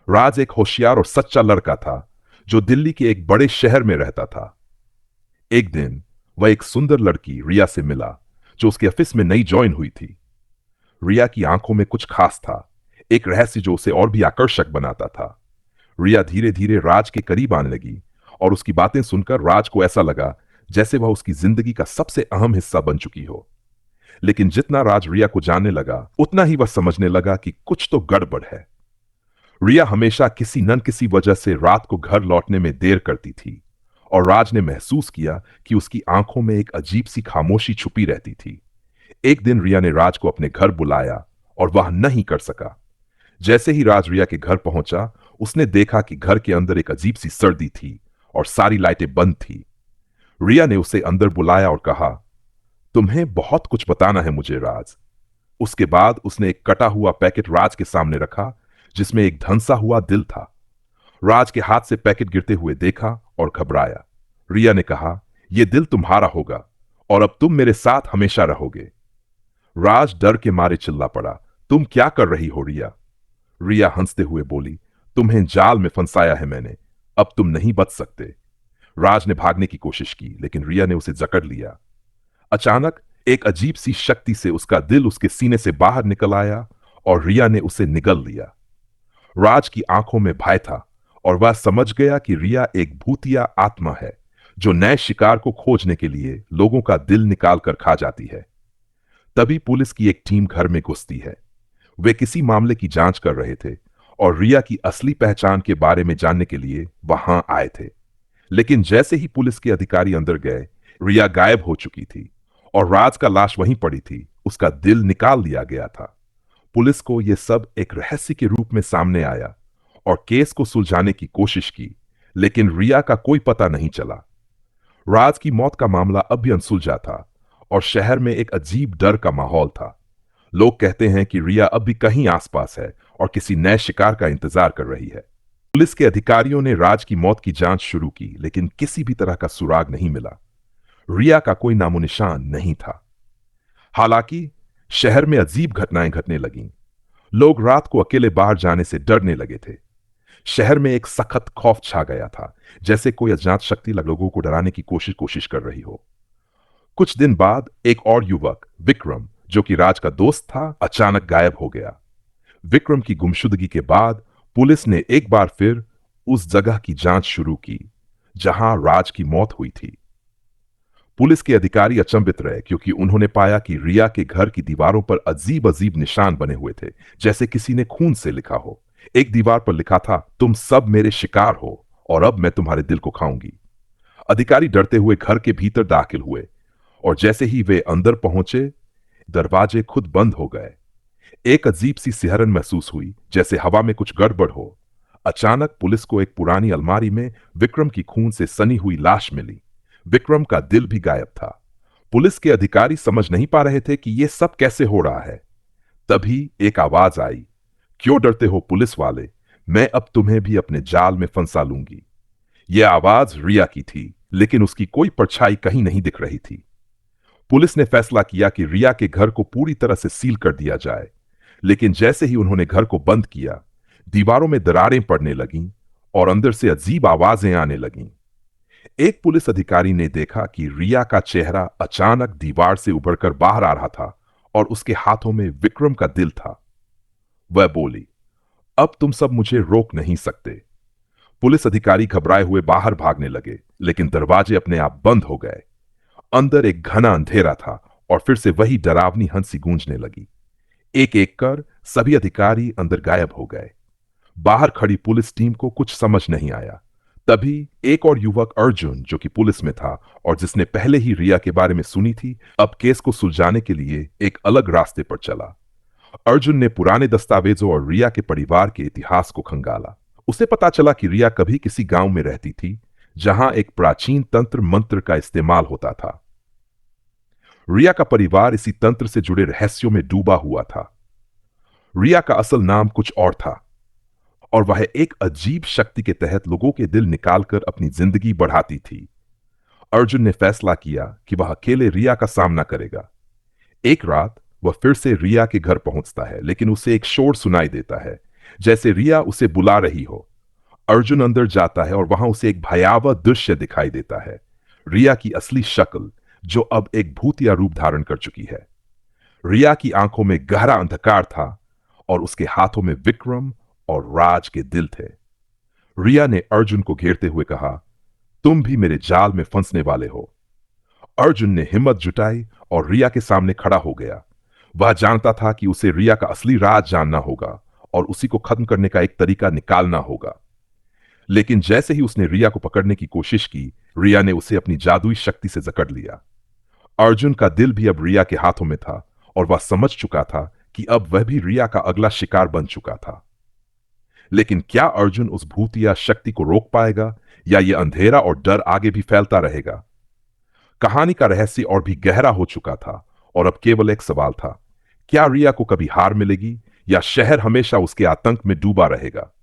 राज एक होशियार और सच्चा लड़का था जो दिल्ली के एक बड़े शहर में रहता था। एक दिन वह एक सुंदर लड़की रिया से मिला जो उसके ऑफिस में नई ज्वाइन हुई थी। रिया की आंखों में कुछ खास था, एक रहस्य जो उसे और भी आकर्षक बनाता था। रिया धीरे धीरे राज के करीब आने लगी और उसकी बातें सुनकर राज को ऐसा लगा जैसे वह उसकी जिंदगी का सबसे अहम हिस्सा बन चुकी हो। लेकिन जितना राज रिया को जानने लगा उतना ही वह समझने लगा कि कुछ तो गड़बड़ है। रिया हमेशा किसी न किसी वजह से रात को घर लौटने में देर करती थी और राज ने महसूस किया कि उसकी आंखों में एक अजीब सी खामोशी छुपी रहती थी। एक दिन रिया ने राज को अपने घर बुलाया और वह नहीं कर सका। जैसे ही राज रिया के घर पहुंचा उसने देखा कि घर के अंदर एक अजीब सी सर्दी थी और सारी लाइटें बंद थी। रिया ने उसे अंदर बुलाया और कहा, तुम्हें बहुत कुछ बताना है मुझे राज। उसके बाद उसने एक कटा हुआ पैकेट राज के सामने रखा जिसमें एक धंसा हुआ दिल था। राज के हाथ से पैकेट गिरते हुए देखा और घबराया। रिया ने कहा, यह दिल तुम्हारा होगा और अब तुम मेरे साथ हमेशा रहोगे। राज डर के मारे चिल्ला पड़ा, तुम क्या कर रही हो रिया? रिया हंसते हुए बोली, तुम्हें जाल में फंसाया है मैंने, अब तुम नहीं बच सकते। राज ने भागने की कोशिश की लेकिन रिया ने उसे जकड़ लिया। अचानक एक अजीब सी शक्ति से उसका दिल उसके सीने से बाहर निकल आया और रिया ने उसे निगल लिया। राज की आंखों में भय था और वह समझ गया कि रिया एक भूतिया आत्मा है जो नए शिकार को खोजने के लिए लोगों का दिल निकाल कर खा जाती है। तभी पुलिस की एक टीम घर में घुसती है। वे किसी मामले की जांच कर रहे थे और रिया की असली पहचान के बारे में जानने के लिए वहां आए थे। लेकिन जैसे ही पुलिस के अधिकारी अंदर गए, रिया गायब हो चुकी थी और राज का लाश वहीं पड़ी थी, उसका दिल निकाल लिया गया था। पुलिस को यह सब एक रहस्य के रूप में सामने आया और केस को सुलझाने की कोशिश की, लेकिन रिया का कोई पता नहीं चला। राज की मौत का मामला अब भी अनसुलझा था और शहर में एक अजीब डर का माहौल था। लोग कहते हैं कि रिया अब भी कहीं आसपास है और किसी नए शिकार का इंतजार कर रही है। पुलिस के अधिकारियों ने राज की मौत की जांच शुरू की लेकिन किसी भी तरह का सुराग नहीं मिला। रिया का कोई नामो निशान नहीं था। हालांकि शहर में अजीब घटनाएं घटने लगीं। लोग रात को अकेले बाहर जाने से डरने लगे थे। शहर में एक सख्त खौफ छा गया था, जैसे कोई अज्ञात शक्ति लोगों को डराने की कोशिश कर रही हो। कुछ दिन बाद एक और युवक विक्रम, जो कि राज का दोस्त था, अचानक गायब हो गया। विक्रम की गुमशुदगी के बाद पुलिस ने एक बार फिर उस जगह की जांच शुरू की जहां राज की मौत हुई थी। पुलिस के अधिकारी अचंभित रहे क्योंकि उन्होंने पाया कि रिया के घर की दीवारों पर अजीब अजीब निशान बने हुए थे, जैसे किसी ने खून से लिखा हो। एक दीवार पर लिखा था, तुम सब मेरे शिकार हो और अब मैं तुम्हारे दिल को खाऊंगी। अधिकारी डरते हुए घर के भीतर दाखिल हुए और जैसे ही वे अंदर पहुंचे, दरवाजे खुद बंद हो गए। एक अजीब सी सिहरन महसूस हुई, जैसे हवा में कुछ गड़बड़ हो। अचानक पुलिस को एक पुरानी अलमारी में विक्रम की खून से सनी हुई लाश मिली। विक्रम का दिल भी गायब था। पुलिस के अधिकारी समझ नहीं पा रहे थे कि यह सब कैसे हो रहा है। तभी एक आवाज आई, क्यों डरते हो पुलिस वाले, मैं अब तुम्हें भी अपने जाल में फंसा लूंगी। यह आवाज रिया की थी, लेकिन उसकी कोई परछाई कहीं नहीं दिख रही थी। पुलिस ने फैसला किया कि रिया के घर को पूरी तरह से सील कर दिया जाए, लेकिन जैसे ही उन्होंने घर को बंद किया, दीवारों में दरारें पड़ने लगीं और अंदर से अजीब आवाजें आने लगीं। एक पुलिस अधिकारी ने देखा कि रिया का चेहरा अचानक दीवार से उभरकर बाहर आ रहा था और उसके हाथों में विक्रम का दिल था। वह बोली, अब तुम सब मुझे रोक नहीं सकते। पुलिस अधिकारी घबराए हुए बाहर भागने लगे, लेकिन दरवाजे अपने आप बंद हो गए। अंदर एक घना अंधेरा था और फिर से वही डरावनी हंसी गूंजने लगी। एक एक कर सभी अधिकारी अंदर गायब हो गए। बाहर खड़ी पुलिस टीम को कुछ समझ नहीं आया। तभी एक और युवक अर्जुन, जो कि पुलिस में था और जिसने पहले ही रिया के बारे में सुनी थी, अब केस को सुलझाने के लिए एक अलग रास्ते पर चला। अर्जुन ने पुराने दस्तावेजों और रिया के परिवार के इतिहास को खंगाला। उसे पता चला कि रिया कभी किसी गांव में रहती थी जहां एक प्राचीन तंत्र मंत्र का इस्तेमाल होता था। रिया का परिवार इसी तंत्र से जुड़े रहस्यों में डूबा हुआ था। रिया का असल नाम कुछ और था और वह एक अजीब शक्ति के तहत लोगों के दिल निकालकर अपनी जिंदगी बढ़ाती थी। अर्जुन ने फैसला किया कि वह अकेले रिया का सामना करेगा। एक रात वह फिर से रिया के घर पहुंचता है, लेकिन उसे एक शोर सुनाई देता है, जैसे रिया उसे बुला रही हो। अर्जुन अंदर जाता है और वहां उसे एक भयावह दृश्य दिखाई देता है। रिया की असली शक्ल, जो अब एक भूतिया रूप धारण कर चुकी है। रिया की आंखों में गहरा अंधकार था और उसके हाथों में विक्रम और राज के दिल थे। रिया ने अर्जुन को घेरते हुए कहा, तुम भी मेरे जाल में फंसने वाले हो। अर्जुन ने हिम्मत जुटाई और रिया के सामने खड़ा हो गया। वह जानता था कि उसे रिया का असली राज जानना होगा और उसी को खत्म करने का एक तरीका निकालना होगा। लेकिन जैसे ही उसने रिया को पकड़ने की कोशिश की, रिया ने उसे अपनी जादुई शक्ति से जकड़ लिया। अर्जुन का दिल भी अब रिया के हाथों में था और वह समझ चुका था कि अब वह भी रिया का अगला शिकार बन चुका था। लेकिन क्या अर्जुन उस भूतिया शक्ति को रोक पाएगा, या यह अंधेरा और डर आगे भी फैलता रहेगा? कहानी का रहस्य और भी गहरा हो चुका था और अब केवल एक सवाल था, क्या रिया को कभी हार मिलेगी या शहर हमेशा उसके आतंक में डूबा रहेगा?